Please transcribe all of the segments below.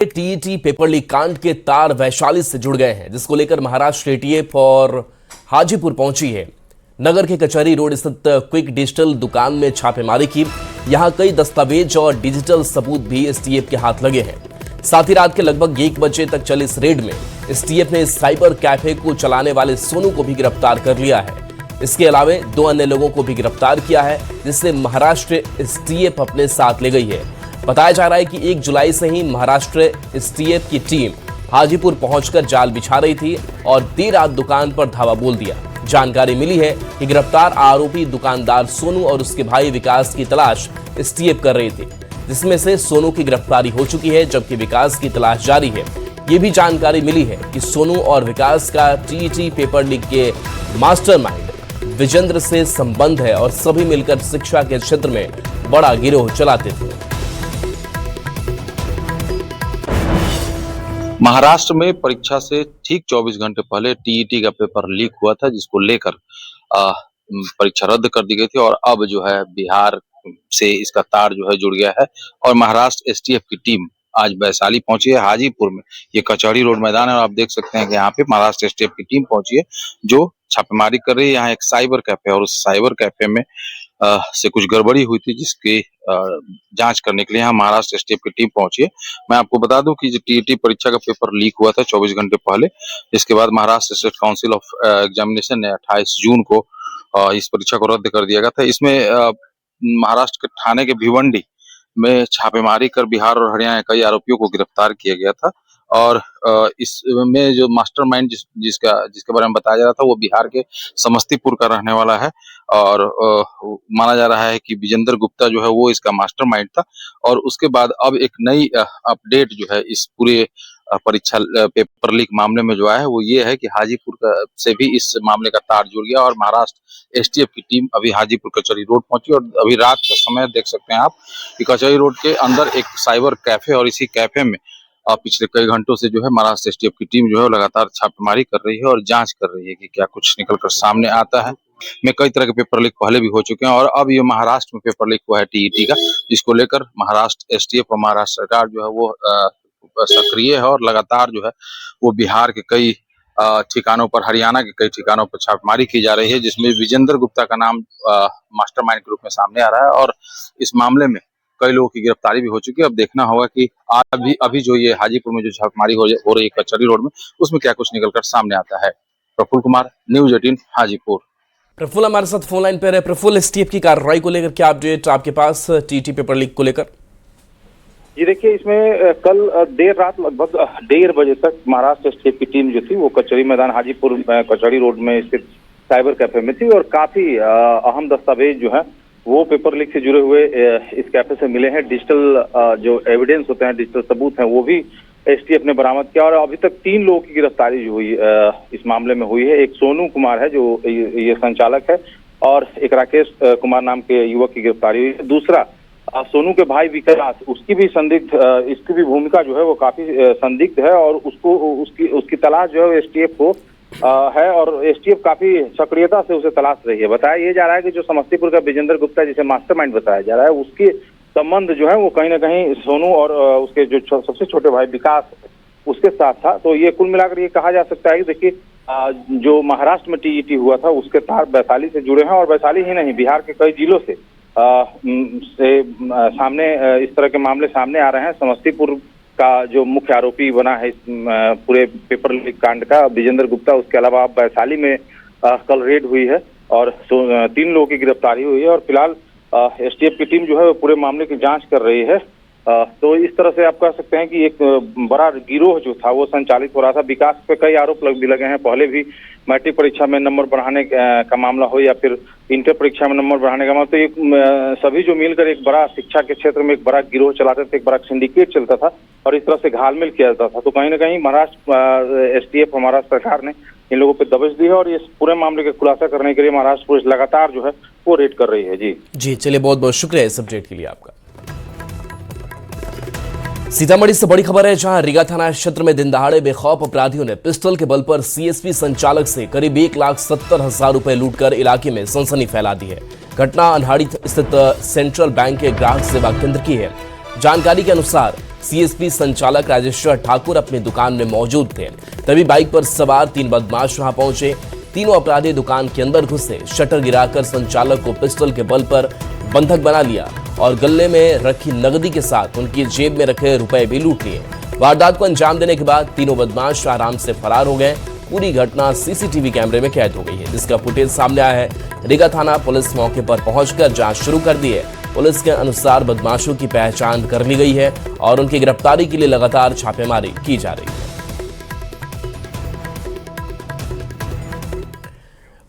TET paper leak कांड के तार वैशाली से जुड़ गए हैं, जिसको लेकर महाराष्ट्र एटीएफ और हाजीपुर पहुंची है। नगर के कचहरी रोड स्थित क्विक डिजिटल दुकान में छापेमारी की। यहां कई दस्तावेज और डिजिटल सबूत भी एसटीएफ के हाथ लगे हैं। साथ ही रात के लगभग 1 बजे तक चले इस रेड में एसटीएफ ने साइबर कैफे को चलाने वाले सोनू को भी गिरफ्तार कर लिया है। इसके अलावा 2 अन्य लोगों को भी गिरफ्तार किया है, जिससे महाराष्ट्र एसटीएफ अपने साथ ले गई है। बताया जा रहा है कि 1 जुलाई से ही महाराष्ट्र एसटीएफ की टीम हाजीपुर पहुंचकर जाल बिछा रही थी और देर रात दुकान पर धावा बोल दिया। जानकारी मिली है कि गिरफ्तार आरोपी दुकानदार सोनू और उसके भाई विकास की तलाश एसटीएफ कर रही थी, जिसमें से सोनू की गिरफ्तारी हो चुकी है, जबकि विकास की तलाश जारी है। ये भी जानकारी मिली है कि सोनू और विकास का टीईटी पेपर लीक के मास्टरमाइंड विजेंद्र से संबंध है और सभी मिलकर शिक्षा के क्षेत्र में बड़ा गिरोह चलाते थे। महाराष्ट्र में परीक्षा से ठीक 24 घंटे पहले टीईटी का पेपर लीक हुआ था, जिसको लेकर परीक्षा रद्द कर दी गई थी और अब जो है बिहार से इसका तार जो है जुड़ गया है और महाराष्ट्र एसटीएफ की टीम आज वैशाली पहुंची है, हाजीपुर में। ये कचहरी रोड मैदान है और आप देख सकते हैं कि यहाँ पे महाराष्ट्र एसटीएफ की टीम पहुंची है, जो छापेमारी कर रही है। यहाँ एक साइबर कैफे है और उस साइबर कैफे में से कुछ गड़बड़ी हुई थी, जिसकी जांच करने के लिए यहाँ महाराष्ट्र एसटीएफ की टीम पहुंची है। मैं आपको बता दूं कि जो टीईटी परीक्षा का पेपर लीक हुआ था 24 घंटे पहले, इसके बाद Maharashtra state council of examination ने 28 जून को इस परीक्षा को रद्द कर दिया गया था। इसमें महाराष्ट्र के ठाणे के भिवंडी में छापेमारी कर बिहार और हरियाणा के कई आरोपियों को गिरफ्तार किया गया था और इसमें जो मास्टरमाइंड जिसके बारे में बताया जा रहा था, वो बिहार के समस्तीपुर का रहने वाला है और माना जा रहा है कि विजेंद्र गुप्ता जो है वो इसका मास्टरमाइंड था। और उसके बाद अब एक नई अपडेट जो है इस पूरे परीक्षा पेपर लीक मामले में जो आया है, वो ये है कि हाजीपुर से भी इस मामले का तार जुड़ गया और महाराष्ट्र एसटीएफ की टीम अभी हाजीपुर कचहरी रोड पहुंची। और अभी रात का समय देख सकते हैं आप कि कचहरी रोड के अंदर एक साइबर कैफे और इसी कैफे में पिछले कई घंटों से जो है महाराष्ट्र एसटीएफ की टीम जो है लगातार छापेमारी कर रही है और जांच कर रही है कि क्या कुछ निकलकर सामने आता है। में कई तरह के पेपर लीक पहले भी हो चुके हैं और अब ये महाराष्ट्र में पेपर लीक हुआ है टीईटी का, जिसको लेकर महाराष्ट्र एसटीएफ और महाराष्ट्र सरकार जो है वो सक्रिय है और लगातार जो है वो बिहार के कई ठिकानों पर, हरियाणा के कई ठिकानों पर छापेमारी की जा रही है, जिसमें विजेंद्र गुप्ता का नाम मास्टरमाइंड के रूप में सामने आ रहा है और इस मामले में कई लोगों की गिरफ्तारी भी हो चुकी है। अब देखना होगा कि अभी जो ये हाजीपुर में जो छापेमारी हो रही है कचहरी रोड में, उसमें क्या कुछ निकलकर सामने आता है। प्रफुल्ल कुमार, न्यूज 18 हाजीपुर। प्रफुल्ल हमारे साथ फोन लाइन पर है। प्रफुल्ल, एसटीएफ की कार्रवाई को लेकर क्या अपडेट आपके पास टीईटी पेपर लीक को लेकर? जी देखिए, इसमें कल देर रात लगभग 1:30 बजे तक महाराष्ट्र एसटीएफ की टीम जो थी वो कचहरी मैदान हाजीपुर कचहरी रोड में स्थित साइबर कैफे में थी और काफी अहम दस्तावेज जो है वो पेपर लीक से जुड़े हुए इस कैफे से मिले हैं। डिजिटल जो एविडेंस होते हैं, डिजिटल सबूत हैं, वो भी एसटीएफ ने बरामद किया और अभी तक 3 लोगों की गिरफ्तारी जो हुई इस मामले में हुई है। एक सोनू कुमार है जो ये संचालक है और एक राकेश कुमार नाम के युवक की गिरफ्तारी हुई है। दूसरा सोनू के भाई विकास, उसकी भी भूमिका जो है वो काफी संदिग्ध है और उसकी तलाश जो है एसटीएफ को है और एसटीएफ काफी सक्रियता से उसे तलाश रही है। बताया ये जा रहा है कि जो समस्तीपुर का विजेंद्र गुप्ता जिसे मास्टरमाइंड बताया जा रहा है, उसके संबंध जो है वो कहीं ना कहीं सोनू और उसके जो सबसे छोटे भाई विकास उसके साथ था। तो ये कुल मिलाकर ये कहा जा सकता है कि देखिए, जो महाराष्ट्र में टीईटी हुआ था उसके तार वैशाली से जुड़े हैं और वैशाली ही नहीं, बिहार के कई जिलों से सामने इस तरह के मामले सामने आ रहे हैं। समस्तीपुर का जो मुख्य आरोपी बना है इस पूरे पेपर लीक कांड का, विजेंद्र गुप्ता, उसके अलावा वैशाली में कल रेड हुई है और 3 लोगों की गिरफ्तारी हुई है और फिलहाल एसटीएफ की टीम जो है वो पूरे मामले की जांच कर रही है। तो इस तरह से आप कह सकते हैं कि एक बड़ा गिरोह जो था वो संचालित हो रहा था। विकास पे कई आरोप भी लगे हैं, पहले भी मैट्रिक परीक्षा में नंबर बढ़ाने का मामला हो या फिर इंटर परीक्षा में नंबर बढ़ाने का मामला, तो सभी जो मिलकर एक बड़ा शिक्षा के क्षेत्र में एक बड़ा गिरोह चलाते थे, एक बड़ा सिंडिकेट चलता था और इस तरह से घालमेल किया जाता था। तो कहीं ना कहीं महाराष्ट्र एसटीएफ और महाराष्ट्र सरकार ने इन लोगों पे दबिश दी है और इस पूरे मामले का खुलासा करने के लिए महाराष्ट्र पुलिस लगातार जो है वो रेड कर रही है। जी चलिए, बहुत बहुत शुक्रिया इस अपडेट के लिए आपका। सीतामढ़ी से बड़ी खबर है, जहां रीगा थाना क्षेत्र में दिन दहाड़े बेखौफ अपराधियों ने पिस्टल के बल पर सीएसपी संचालक से करीब 1,70,000 रुपए लूटकर इलाके में सनसनी फैला दी है। घटना अनहाड़ी स्थित सेंट्रल बैंक के ग्राहक सेवा केंद्र की है। जानकारी के अनुसार सीएसपी संचालक राजेश्वर ठाकुर अपनी दुकान में मौजूद थे। तभी बाइक पर सवार 3 बदमाश वहां पहुंचे। तीनों अपराधी दुकान के अंदर घुसे, शटर गिराकर संचालक को पिस्टल के बल पर बंधक बना लिया और गले में रखी नकदी के साथ उनकी जेब में रखे रुपए भी लूट लिए। वारदात को अंजाम देने के बाद तीनों बदमाश आराम से फरार हो गए। पूरी घटना सीसीटीवी कैमरे में कैद हो गई है, जिसका फुटेज सामने आया है। रीगा थाना पुलिस मौके पर पहुंचकर जांच शुरू कर दी है। पुलिस के अनुसार बदमाशों की पहचान कर ली गई है और उनकी गिरफ्तारी के लिए लगातार छापेमारी की जा रही है।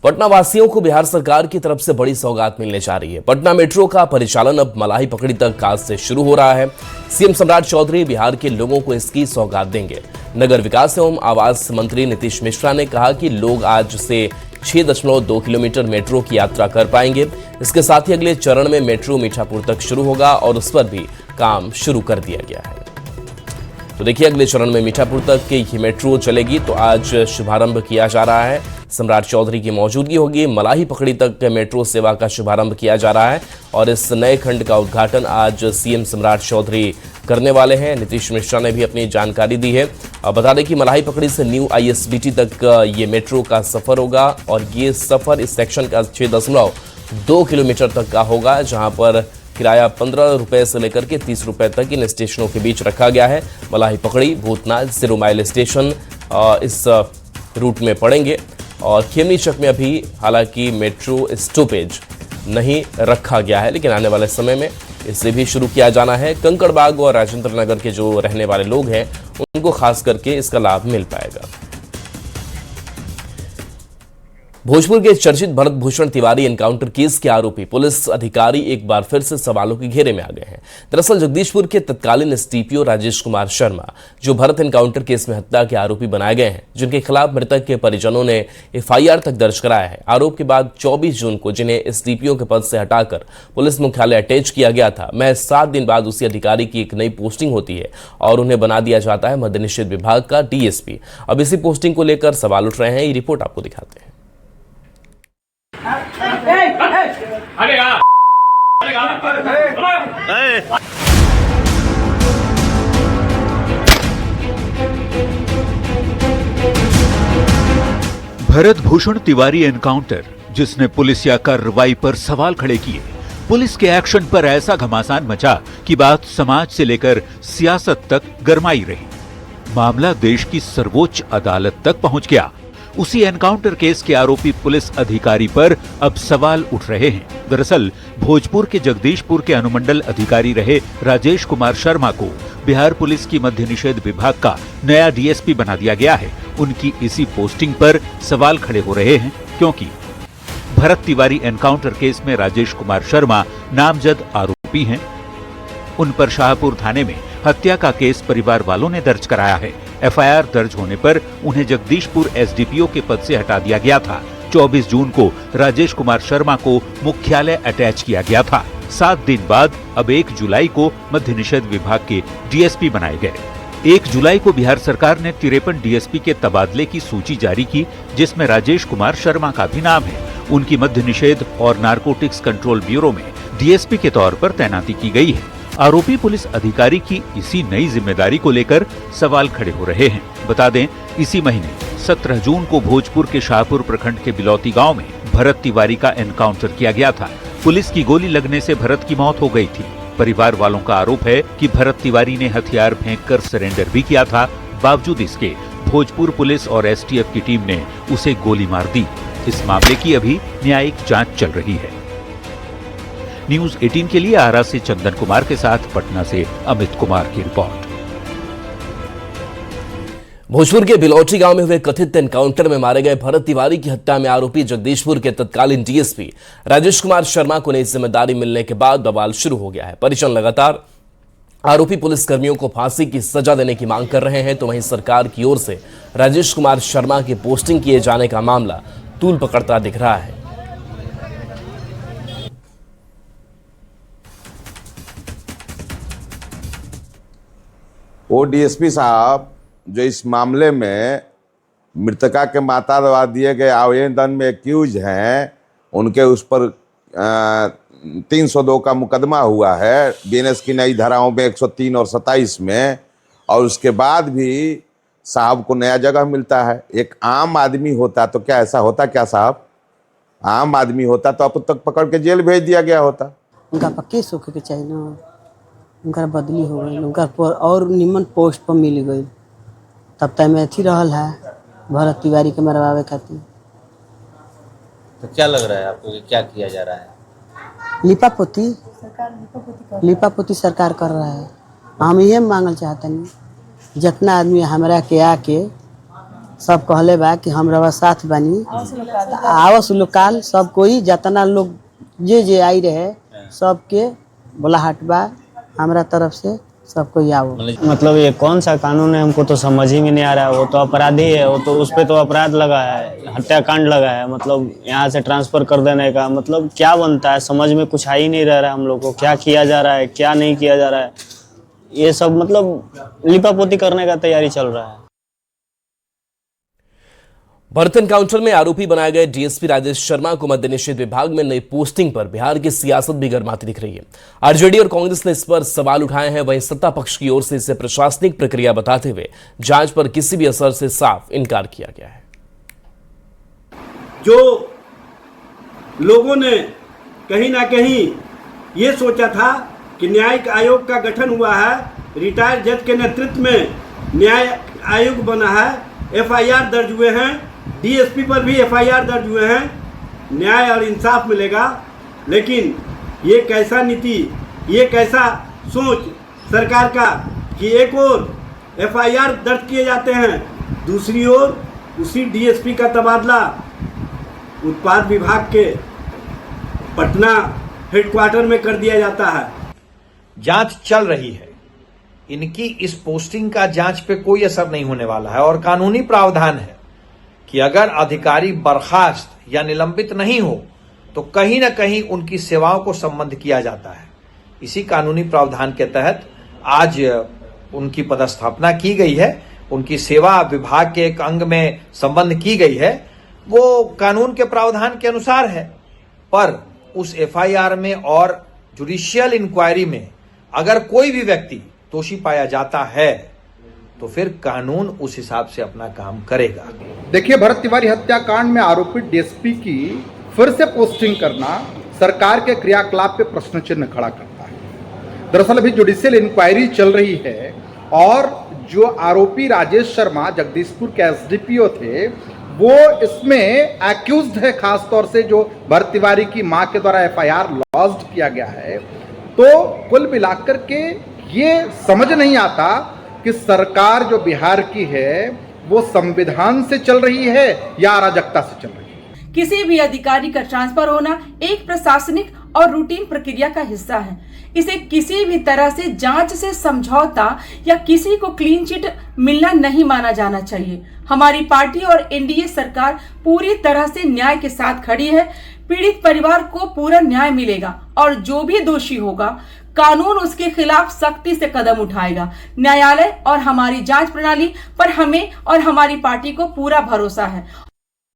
पटना वासियों को बिहार सरकार की तरफ से बड़ी सौगात मिलने जा रही है। पटना मेट्रो का परिचालन अब मलाही पकड़ी तक आज से शुरू हो रहा है। सीएम सम्राट चौधरी बिहार के लोगों को इसकी सौगात देंगे। नगर विकास एवं आवास मंत्री नीतीश मिश्रा ने कहा कि लोग आज से 6.2 किलोमीटर मेट्रो की यात्रा कर पाएंगे। इसके साथ ही अगले चरण में मेट्रो मीठापुर तक शुरू होगा और उस पर भी काम शुरू कर दिया गया है। तो देखिए, अगले चरण में मीठापुर तक ये मेट्रो चलेगी, तो आज शुभारंभ किया जा रहा है। सम्राट चौधरी की मौजूदगी होगी। मलाही पकड़ी तक मेट्रो सेवा का शुभारंभ किया जा रहा है और इस नए खंड का उद्घाटन आज सीएम सम्राट चौधरी करने वाले हैं। नीतीश मिश्रा ने भी अपनी जानकारी दी है। अब बता दें कि मलाही पकड़ी से न्यू ISBT तक ये मेट्रो का सफर होगा और ये सफर इस सेक्शन का 6.2 किलोमीटर तक का होगा, जहां पर किराया 15 रुपए से लेकर के 30 रुपए तक इन स्टेशनों के बीच रखा गया है। मलाही पकड़ी, भूतनाथ, 0 माइल स्टेशन इस रूट में पड़ेंगे और खेमनी चक में अभी हालांकि मेट्रो स्टॉपेज नहीं रखा गया है, लेकिन आने वाले समय में इसे भी शुरू किया जाना है। कंकड़बाग और राजेंद्र नगर के जो रहने वाले लोग हैं उनको खास करके इसका लाभ मिल पाएगा। भोजपुर के चर्चित भरत भूषण तिवारी एनकाउंटर केस के आरोपी पुलिस अधिकारी एक बार फिर से सवालों के घेरे में आ गए हैं। दरअसल जगदीशपुर के तत्कालीन SDPO राजेश कुमार शर्मा, जो भरत एनकाउंटर केस में हत्या के आरोपी बनाए गए हैं, जिनके खिलाफ मृतक के परिजनों ने FIR तक दर्ज कराया है। आरोप के बाद 24 जून को जिन्हें SDPO के पद से हटाकर पुलिस मुख्यालय अटैच किया गया था, महज 7 दिन बाद उसी अधिकारी की एक नई पोस्टिंग होती है और उन्हें बना दिया जाता है मद्य निषेध विभाग का DSP। अब इसी पोस्टिंग को लेकर सवाल उठ रहे हैं। ये रिपोर्ट आपको दिखाते हैं। भरत भूषण तिवारी एनकाउंटर, जिसने पुलिसिया कार्रवाई पर सवाल खड़े किए। पुलिस के एक्शन पर ऐसा घमासान मचा कि बात समाज से लेकर सियासत तक गरमाई रही। मामला देश की सर्वोच्च अदालत तक पहुंच गया। उसी एनकाउंटर केस के आरोपी पुलिस अधिकारी पर अब सवाल उठ रहे हैं। दरअसल भोजपुर के जगदीशपुर के अनुमंडल अधिकारी रहे राजेश कुमार शर्मा को बिहार पुलिस की मद्य निषेध विभाग का नया DSP बना दिया गया है। उनकी इसी पोस्टिंग पर सवाल खड़े हो रहे हैं, क्योंकि भरत तिवारी एनकाउंटर केस में राजेश कुमार शर्मा नामजद आरोपी हैं। उन पर शाहपुर थाने में हत्या का केस परिवार वालों ने दर्ज कराया है। FIR दर्ज होने पर उन्हें जगदीशपुर SDPO के पद से हटा दिया गया था। 24 जून को राजेश कुमार शर्मा को मुख्यालय अटैच किया गया था। 7 दिन बाद अब 1 जुलाई को मद्य निषेध विभाग के DSP बनाए गए। 1 जुलाई को बिहार सरकार ने 53 DSP के तबादले की सूची जारी की, जिसमें राजेश कुमार शर्मा का भी नाम है। उनकी मद्य निषेध और नारकोटिक्स कंट्रोल ब्यूरो में DSP के तौर पर तैनाती की गई है। आरोपी पुलिस अधिकारी की इसी नई जिम्मेदारी को लेकर सवाल खड़े हो रहे हैं। बता दें, इसी महीने 17 जून को भोजपुर के शाहपुर प्रखंड के बिलौती गांव में भरत तिवारी का एनकाउंटर किया गया था। पुलिस की गोली लगने से भरत की मौत हो गई थी। परिवार वालों का आरोप है कि भरत तिवारी ने हथियार फेंककर सरेंडर भी किया था। बावजूद इसके भोजपुर पुलिस और STF की टीम ने उसे गोली मार दी। इस मामले की अभी न्यायिक जांच चल रही है। न्यूज़ 18 के लिए आरा से चंदन कुमार के साथ पटना से अमित कुमार की रिपोर्ट। भोजपुर के बिलौटी गांव में हुए कथित एनकाउंटर में मारे गए भरत तिवारी की हत्या में आरोपी जगदीशपुर के तत्कालीन DSP राजेश कुमार शर्मा को नई जिम्मेदारी मिलने के बाद बवाल शुरू हो गया है। परिजन लगातार आरोपी पुलिसकर्मियों को फांसी की सजा देने की मांग कर रहे हैं, तो वहीं सरकार की ओर से राजेश कुमार शर्मा की पोस्टिंग किए जाने का मामला तूल पकड़ता दिख रहा है। वो DSP साहब जो इस मामले में मृतका के माता द्वारा दिए गए आवेदन में एक्यूज हैं, उनके उस पर 302 का मुकदमा हुआ है बीएनएस की नई धाराओं में 103 और 27 में, और उसके बाद भी साहब को नया जगह मिलता है। एक आम आदमी होता तो क्या ऐसा होता क्या साहब? आम आदमी होता तो अब तक पकड़ के जेल भेज दिया गया होता। उनका पक्के सोखे के चाहिए ना, उनका बदली हो गई, उनका और निमन पोस्ट पर मिल गई, तब तक में अथी रहल है भरत तिवारी के मरवावे खातिर। तो क्या लग रहा है आपको कि क्या किया जा रहा है? लिपा पोती सरकार कर रहा है। हम ये मांगल चाहते हैं जितना आदमी हमरा के आके सब कहले बा कि हम रवा साथ बनी, आवस लोकाल सब कोई जितना लोग जे आई रहे सबके बुलाहट बा हमरा तरफ से, सब कोई आओ। मतलब ये कौन सा कानून है हमको तो समझ ही में नहीं आ रहा है। वो तो अपराधी है, वो तो उस पे तो अपराध लगा है, हत्याकांड लगा है। मतलब यहाँ से ट्रांसफर कर देने का मतलब क्या बनता है, समझ में कुछ आ ही नहीं रह रहा है हम लोग को। क्या किया जा रहा है, क्या नहीं किया जा रहा है, ये सब मतलब लिपापोती करने का तैयारी चल रहा है। भरत एनकाउंटर में आरोपी बनाए गए डीएसपी राजेश शर्मा को मद्य निषेध विभाग में नई पोस्टिंग पर बिहार की सियासत भी गर्माती दिख रही है। आरजेडी और कांग्रेस ने इस पर सवाल उठाए हैं। वहीं सत्ता पक्ष की ओर से इसे प्रशासनिक प्रक्रिया बताते हुए जांच पर किसी भी असर से साफ इनकार किया गया है। जो लोगों ने कहीं ना कहीं ये सोचा था कि न्यायिक आयोग का गठन हुआ है, रिटायर्ड जज के नेतृत्व में न्याय आयोग बना है, एफआईआर दर्ज हुए हैं, डीएसपी पर भी एफआईआर दर्ज हुए हैं, न्याय और इंसाफ मिलेगा। लेकिन ये कैसा नीति, ये कैसा सोच सरकार का कि एक ओर एफआईआर दर्ज किए जाते हैं, दूसरी ओर उसी डीएसपी का तबादला उत्पाद विभाग के पटना हेडक्वार्टर में कर दिया जाता है। जांच चल रही है, इनकी इस पोस्टिंग का जांच पे कोई असर नहीं होने वाला है और कानूनी प्रावधान है कि अगर अधिकारी बर्खास्त या निलंबित नहीं हो तो कहीं ना कहीं उनकी सेवाओं को संबद्ध किया जाता है। इसी कानूनी प्रावधान के तहत आज उनकी पदस्थापना की गई है, उनकी सेवा विभाग के एक अंग में संबद्ध की गई है। वो कानून के प्रावधान के अनुसार है, पर उस एफआईआर में और जुडिशियल इंक्वायरी में अगर कोई भी व्यक्ति दोषी पाया जाता है तो फिर कानून उस हिसाब से अपना काम करेगा। देखिए, भरत तिवारी हत्याकांड में आरोपित डीएसपी की फिर से पोस्टिंग करना सरकार के क्रियाकलाप पे प्रश्न चिन्ह खड़ा करता है। दरअसल अभी जुडिशियल इंक्वायरी चल रही है और जो आरोपी राजेश शर्मा जगदीशपुर के एसडीपीओ थे वो इसमें एक्यूज्ड है। खासतौर से जो भरत तिवारी की मां के द्वारा एफआईआर लॉन्च किया गया है। तो कुल मिलाकर के ये समझ नहीं आता कि सरकार जो बिहार की है वो संविधान से चल रही है या अराजकता से चल रही है। किसी भी अधिकारी का ट्रांसफर होना एक प्रशासनिक और रूटीन प्रक्रिया का हिस्सा है। इसे किसी भी तरह से जांच से समझौता या किसी को क्लीन चिट मिलना नहीं माना जाना चाहिए। हमारी पार्टी और एनडीए सरकार पूरी तरह से न्याय के साथ खड़ी है। पीड़ित परिवार को पूरा न्याय मिलेगा और जो भी दोषी होगा कानून उसके खिलाफ सख्ती से कदम उठाएगा। न्यायालय और हमारी जांच प्रणाली पर हमें और हमारी पार्टी को पूरा भरोसा है।